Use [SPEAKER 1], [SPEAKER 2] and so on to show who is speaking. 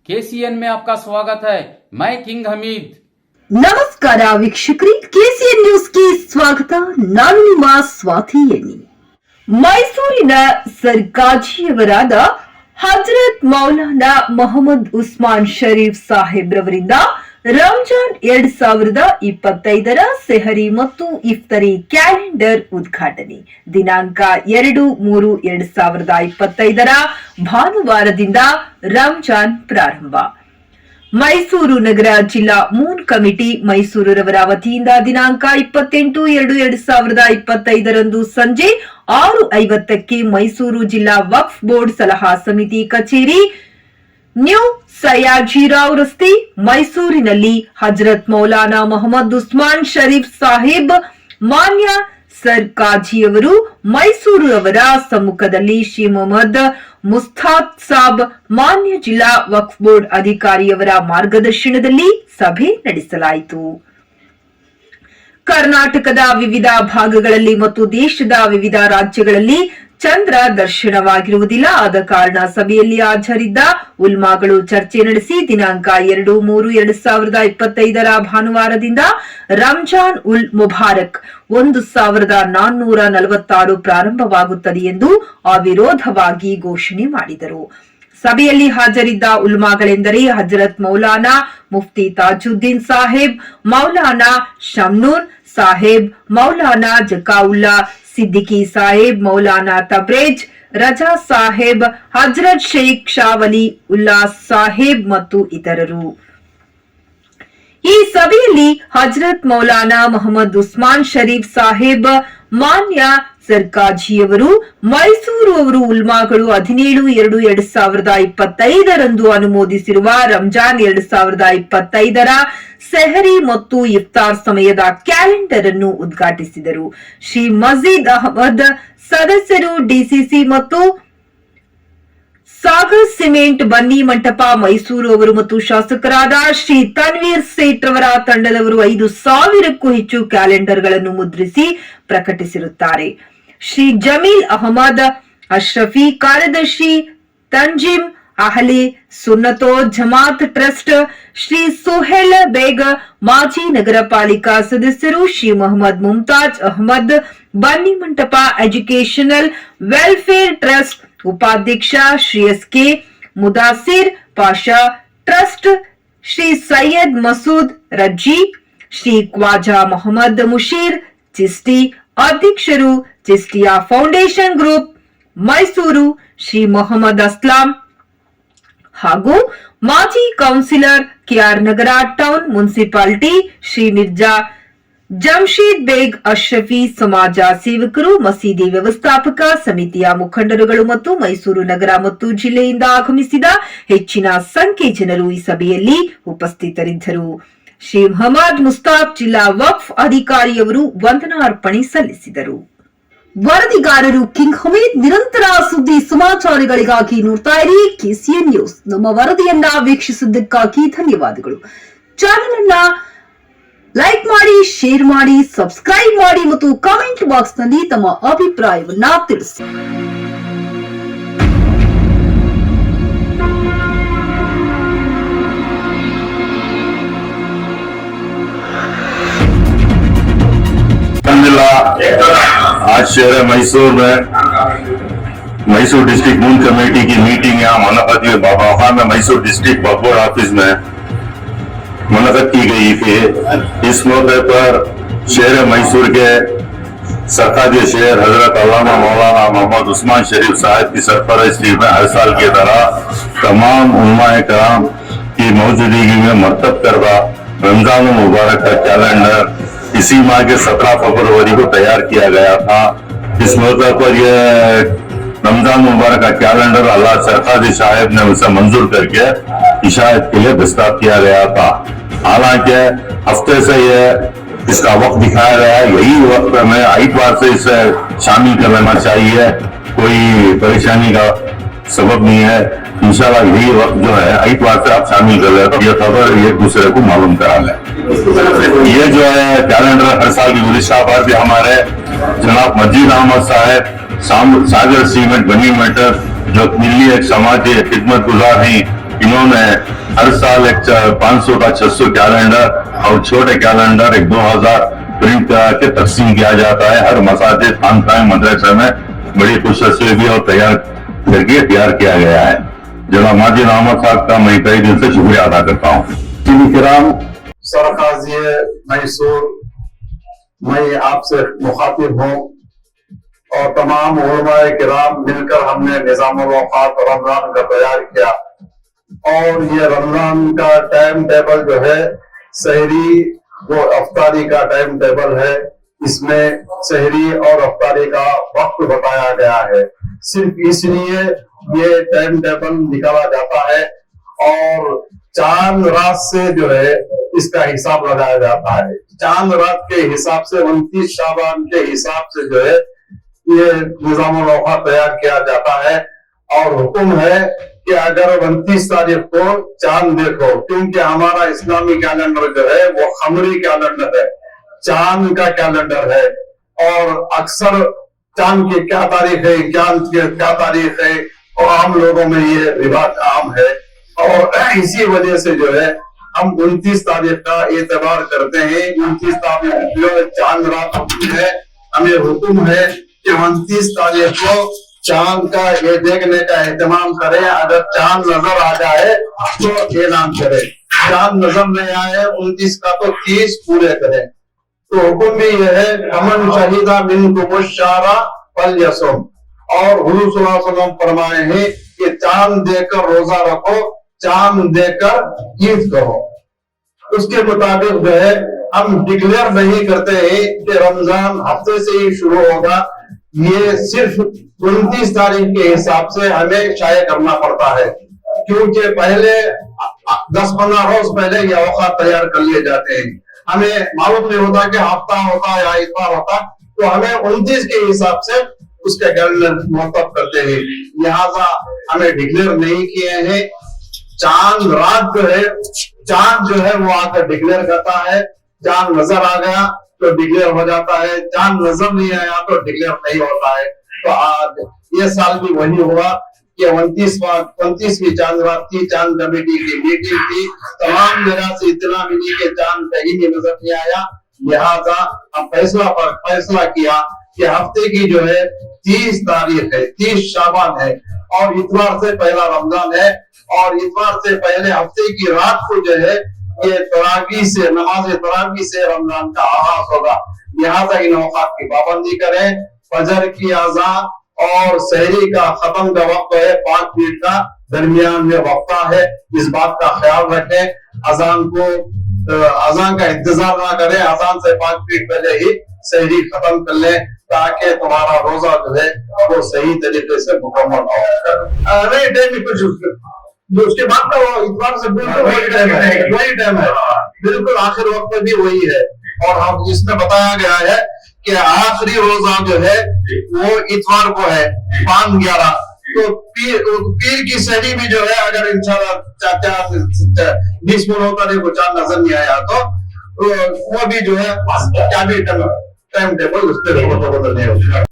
[SPEAKER 1] KCN में आपका स्वागत है। मैं किंग हमीद।
[SPEAKER 2] ನಮಸ್ಕಾರ ವೀಕ್ಷಕರೇ, ಕೆಸಿಎನ್ ನ್ಯೂಸ್ಗೆ ಸ್ವಾಗತ. ನಾನು ನಿಮ್ಮ ಸ್ವಾತಿ ಎಣ್ಣಿ. ಮೈಸೂರಿನ ಸರ್ಕಾಜಿಯವರಾದ ಹಜರತ್ ಮೌಲಾನಾ ಮೊಹಮ್ಮದ್ ಉಸ್ಮಾನ್ ಶರೀಫ್ ಸಾಹೇಬ್ ರವರಿಂದ ರಂಜಾನ್ 2025ರ ಸೆಹರಿ ಮತ್ತು ಇಫ್ತರಿ ಕ್ಯಾಲೆಂಡರ್ ಉದ್ಘಾಟನೆ. ದಿನಾಂಕ 2-3-2025ರ ಭಾನುವಾರದಿಂದ ರಂಜಾನ್ ಪ್ರಾರಂಭ. ಮೈಸೂರು ನಗರ ಜಿಲ್ಲಾ ಮೂನ್ ಕಮಿಟಿ ಮೈಸೂರವರ ವತಿಯಿಂದ ದಿನಾಂಕ 28-2-2025ರಂದು ಸಂಜೆ 6:50ಕ್ಕೆ ಮೈಸೂರು ಜಿಲ್ಲಾ ವಕ್ಫ್ ಬೋರ್ಡ್ ಸಲಹಾ ಸಮಿತಿ ಕಚೇರಿ, ನ್ಯೂ ಸಯಾಜಿರಾವ್ ರಸ್ತೆ, ಮೈಸೂರಿನಲ್ಲಿ ಹಜರತ್ ಮೌಲಾನಾ ಮೊಹಮ್ಮದ್ ಉಸ್ಮಾನ್ ಶರೀಫ್ ಸಾಹೇಬ್ ಮಾನ್ಯ ಸರ್ಕಾಜಿಯವರು ಮೈಸೂರು ಅವರ ಸಮ್ಮುಖದಲ್ಲಿ ಶ್ರೀ ಮೊಹಮ್ಮದ್ ಮುಸ್ತಾದ್ ಸಾಬ್ ಮಾನ್ಯ ಜಿಲ್ಲಾ ವಕ್ಫ್ ಬೋರ್ಡ್ ಅಧಿಕಾರಿಯವರ ಮಾರ್ಗದರ್ಶನದಲ್ಲಿ ಸಭೆ ನಡೆಸಲಾಯಿತು. ಕರ್ನಾಟಕದ ವಿವಿಧ ಭಾಗಗಳಲ್ಲಿ ಮತ್ತು ದೇಶದ ವಿವಿಧ ರಾಜ್ಯಗಳಲ್ಲಿ ಚಂದ್ರ ದರ್ಶನವಾಗಿರುವುದಿಲ್ಲ. ಆದ ಕಾರಣ ಸಭೆಯಲ್ಲಿ ಹಾಜರಿದ್ದ ಉಲ್ಮಾಗಳು ಚರ್ಚೆ ನಡೆಸಿ ದಿನಾಂಕ 2-3-2025ರ ಭಾನುವಾರದಿಂದ ರಂಜಾನ್ ಉಲ್ ಮುಬಾರಕ್ 1446 ಪ್ರಾರಂಭವಾಗುತ್ತದೆ ಎಂದು ಅವಿರೋಧವಾಗಿ ಘೋಷಣೆ ಮಾಡಿದರು. ಸಭೆಯಲ್ಲಿ ಹಾಜರಿದ್ದ ಉಲ್ಮಾಗಳೆಂದರೆ ಹಜರತ್ ಮೌಲಾನಾ ಮುಫ್ತಿ ತಾಜುದ್ದೀನ್ ಸಾಹೇಬ್, ಮೌಲಾನಾ ಶಮ್ನೂನ್ ಸಾಹೇಬ್, ಮೌಲಾನಾ ಜಕಾವುಲ್ಲಾ ಸಿದ್ದಿಕಿ ಸಾಹೇಬ್, ಮೌಲಾನಾ ತಬ್ರೇಜ್ ರಜಾ ಸಾಹೇಬ್, ಹಜರತ್ ಶೇಖ್ ಶಾವಲಿ ಉಲ್ಲಾಸ್ ಸಾಹೇಬ್ ಮತ್ತು ಇತರರು. ಈ ಸಭೆಯಲ್ಲಿ ಹಜರತ್ ಮೌಲಾನಾ ಮೊಹಮ್ಮದ್ ಉಸ್ಮಾನ್ ಶರೀಫ್ ಸಾಹೇಬ್ ಮಾನ್ಯ ಸರ್ಕಾಜಿಯವರು ಮೈಸೂರು ಅವರು ಉಲ್ಮಾಗಳು 17-2-2025ರಂದು ಅನುಮೋದಿಸಿರುವ ರಂಜಾನ್ 2025ರ ಸೆಹರಿ ಮತ್ತು ಇಫ್ತಾರ್ ಸಮಯದ ಕ್ಯಾಲೆಂಡರ್ ಅನ್ನು ಉದ್ಘಾಟಿಸಿದರು. ಶ್ರೀ ಮಜೀದ್ ಅಹಮದ್ ಸದಸ್ಯರು, ಡಿಸಿಸಿ ಮತ್ತು ಸಾಗರ್ ಸಿಮೆಂಟ್ ಬನ್ನಿ ಮಂಟಪ ಮೈಸೂರು ಅವರು ಮತ್ತು ಶಾಸಕರಾದ ಶ್ರೀ ತನ್ವೀರ್ ಸೇಠ್ ರವರ ತಂಡದವರು 5,000ಕ್ಕೂ ಹೆಚ್ಚು ಕ್ಯಾಲೆಂಡರ್ಗಳನ್ನು ಮುದ್ರಿಸಿ ಪ್ರಕಟಿಸಿರುತ್ತಾರೆ. ಶ್ರೀ ಜಮೀಲ್ ಅಹಮದ್ ಅಶ್ರಫಿ, ಕಾರ್ಯದರ್ಶಿ ತಂಜಿಮ್ ಅಹಲಿ ಸುನ್ನತೋ ಜಮಾತ್ ಟ್ರಸ್ಟ್, ಶ್ರೀ ಸುಹೇಲ್ ಬೇಗ್, ಮಾಜಿ ನಗರ ಪಾಲಿಕಾ ಸದಸ್ಯರು, ಶ್ರೀ ಮೊಹಮ್ಮದ್ ಮುಮ್ತಾಜ್ ಅಹಮದ್, ಬನ್ನಿ ಮಂಟಪ ಎಜುಕೇಶನಲ್ ವೆಲ್ಫೇರ್ ಟ್ರಸ್ಟ್ ಉಪಾಧ್ಯಕ್ಷ, ಶ್ರೀ ಎಸ್.ಕೆ. ಮುದಾಸಿರ್ ಪಾಷಾ ಟ್ರಸ್ಟ್, ಶ್ರೀ ಸೈಯದ್ ಮಸೂದ್ ರಜ್ಜಿ, ಶ್ರೀ ಖ್ವಾಜಾ ಮೊಹಮ್ಮದ್ ಮುಷೀರ್ ಚಿಸ್ತಿ ಅಧ್ಯಕ್ಷರು, ಚಿಸ್ತಿಯಾ ಫೌಂಡೇಶನ್ ಗ್ರೂಪ್ ಮೈಸೂರು, ಶ್ರೀ ಮೊಹಮ್ಮದ್ ಅಸ್ಲಾಂ ಹಾಗೂ ಮಾಜಿ ಕೌನ್ಸಿಲರ್, ಕೆಆರ್ ನಗರ ಟೌನ್ ಮುನ್ಸಿಪಾಲಿಟಿ, ಶ್ರೀ ಮಿರ್ಜಾ ಜಮ್ಶೀದ್ ಬೇಗ್ ಅಶ್ರಫಿ, ಸಮಾಜ ಸೇವಕರು, ಮಸೀದಿ ವ್ಯವಸ್ಥಾಪಕ ಸಮಿತಿಯ ಮುಖಂಡರುಗಳು ಮತ್ತು ಮೈಸೂರು ನಗರ ಮತ್ತು ಜಿಲ್ಲೆಯಿಂದ ಆಗಮಿಸಿದ ಹೆಚ್ಚಿನ ಸಂಖ್ಯೆ ಜನರು ಈ ಸಭೆಯಲ್ಲಿ ಉಪಸ್ಥಿತರಿದ್ದರು. ಶ್ರೀ ಮೊಹಮ್ಮದ್ ಮುಸ್ತಾಫ್ ಜಿಲ್ಲಾ ವಕ್ಫ್ ಅಧಿಕಾರಿಯವರು ವಂದನಾರ್ಪಣೆ ಸಲ್ಲಿಸಿದರು. ವರದಿಗಾರರು ಕಿಂಗ್ ಹಮೀದ್. ನಿರಂತರ ಸುದ್ದಿ ಸಮಾಚಾರಗಳಿಗಾಗಿ ನೋಡ್ತಾ ಇರಿ ಕೆಸಿಎನ್ ನ್ಯೂಸ್. ನಮ್ಮ ವರದಿಯನ್ನ ವೀಕ್ಷಿಸಿದ್ದಕ್ಕಾಗಿ ಧನ್ಯವಾದಗಳು. ಚಾನೆಲ್ ಅನ್ನ ಲೈಕ್ ಮಾಡಿ, ಶೇರ್ ಮಾಡಿ, ಸಬ್ಸ್ಕ್ರೈಬ್ ಮಾಡಿ ಮತ್ತು ಕಾಮೆಂಟ್ ಬಾಕ್ಸ್ ನಲ್ಲಿ ತಮ್ಮ ಅಭಿಪ್ರಾಯವನ್ನ ತಿಳಿಸಿ.
[SPEAKER 3] आज शहर मैसूर में मैसूर डिस्ट्रिक्ट मून कमेटी की मीटिंग यहाँ मुनक़द हुई। बाबा में मैसूर डिस्ट्रिक्ट वक्फ बोर्ड ऑफिस में मुनक़द की गई थी। इस मौके पर शहर मैसूर के सरकारी शहर हजरत अल्लामा मौलाना मोहम्मद उस्मान शरीफ साहब की सरपरस्ती में हर साल की तरह तमाम उलमाए कराम की मौजूदगी में मरतब करदा रमजान मुबारक का कैलेंडर इसी माह के 17 फरवरी को तैयार किया गया था। इस मौके पर यह रमजान मुबारक का कैलेंडर अल्लाह सरकारी साहब ने उसे मंजूर करके इशाअत के लिए दस्तयाब किया गया था। हालांकि हफ्ते से ये इसका वक्त दिखाया गया है, यही वक्त हमें आइतवार से इसे शामिल कर लेना चाहिए, कोई परेशानी का सबब नहीं है। इंशाल्लाह यही वक्त जो है आइतवार से आप शामिल कर ले तो ये खबर एक दूसरे को मालूम करा ले। ये जो है कैलेंडर हर साल की गुज़िश्ता बार भी हमारे जनाब मजीद अहमद साहब सागर सीमेंट बनी मेटर जो दिल्ली एक समाजी खिदमत गुजार हैं इन्होंने हर साल एक 500 का 600 कैलेंडर और छोटे कैलेंडर एक 2000 प्रिंट करा के तकसीम किया जाता है। हर मसाजिद खानकाह मदरसा में बड़ी खुशनसीबी और तैयार करके तैयार किया गया है। जनाब माजिद अहमद साहब का मैं तहे दिल से शुक्रिया अदा करता हूँ। किराम
[SPEAKER 4] सरकाज़ी मैसूर, मैं आपसे मुखातिब हूँ और तमाम उलमाए किराम मिलकर हमने निज़ामुल औक़ात रमजान का तैयार किया और ये रमजान का टाइम टेबल जो है सहरी वो अफ्तारी का टाइम टेबल है। इसमें सहरी और अफ्तारी का वक्त बताया गया है। सिर्फ इसलिए ये टाइम टेबल निकाला जाता है और चांद रात से जो है इसका हिसाब लगाया जाता है। चांद रात के हिसाब से 29 शाबान के हिसाब से जो है ये निज़ामुल औक़ात तैयार किया जाता है और हुक्म है कि अगर 29 तारीख को चांद देखो, क्योंकि हमारा इस्लामी कैलेंडर जो है वो खमरी कैलेंडर है, चांद का कैलेंडर है और अक्सर चांद की क्या तारीख है, चांद की क्या तारीख है और आम लोगों में ये रिवाज आम है और इसी वजह से जो है हम 29 तारीख का एतबार करते हैं। 29 तारीख जो चांद रात होती है, हमें हुक्म है कि 29 तारीख को चांद का ये देखने का एहतमाम करें। अगर चांद नजर आ जाए तो ऐलान करें, चांद नजर नहीं आए 29 का तो 30 पूरे करें। तो हुक्म भी यह है अमन शहीदा मिनकुम शारा फलयसुम, और हुजूर सल्लल्लाहु अलैहि वसल्लम फरमाए हैं कि चांद देखकर रोजा रखो, चांद देखकर ईद करो। उसके मुताबिक जो है हम डिक्लेयर नहीं करते हैं कि रमजान हफ्ते से ही शुरू होगा। ये सिर्फ 29 तारीख के हिसाब से हमें शाये करना पड़ता है, क्योंकि पहले 10-15 रोज पहले ये औकात तैयार कर लिए जाते हैं। हमें मालूम नहीं होता कि हफ्ता होता या इतवार होता, तो हमें 29 के हिसाब से उसका कैलेंडर मुहत्तब करते हैं। लिहाजा हमें डिक्लेयर नहीं किए हैं। चांद रात जो है, चांद जो है वो आकर डिक्लेयर करता है। चांद नजर आ गया तो डिक्लेयर हो जाता है, चांद नजर नहीं आया तो डिक्लेयर नहीं होता है। तो आज ये साल भी वही हुआ कि 29वीं चांद रात की चांद कमेटी की मीटिंग थी। तमाम जगह से इतना मिली कि चांद कहीं भी नजर नहीं आया। लिहाजा हम फैसला किया कि हफ्ते की जो है 30 तारीख है, 30 शाबान है और इतवार से पहला रमजान है और इतवार से पहले हफ्ते की रात को जो है ये तरावी से, नमाज तरावी से रमजान का आगाज होगा। लिहाजा इन औकात की पाबंदी करें। फजर की अज़ान और सहरी का खत्म का वक्त है 5 मिनट का, दरमियान में वक्फा है, इस बात का ख्याल रखें। अजान का इंतजार ना करें, अजान से 5 मिनट पहले ही सहरी खत्म कर लें ताकि तुम्हारा रोजा जो है वो सही तरीके से मुकम्मल हो। नहीं टाइम में कुछ उसके बाद का वो इतवार से बिल्कुल वही टाइम है, बिल्कुल आखिर वक्त में भी वही है। और हम इसमें बताया गया है कि आखिरी रोजा जो है वो इतवार को है 5/11। तो पीर की सहरी भी जो है अगर इंशाल्लाह 20 मिनट तारीख को चांद नजर नहीं आया तो वो भी जो है क्या भी टाइम टेबल उस पर बदल नहीं होगा।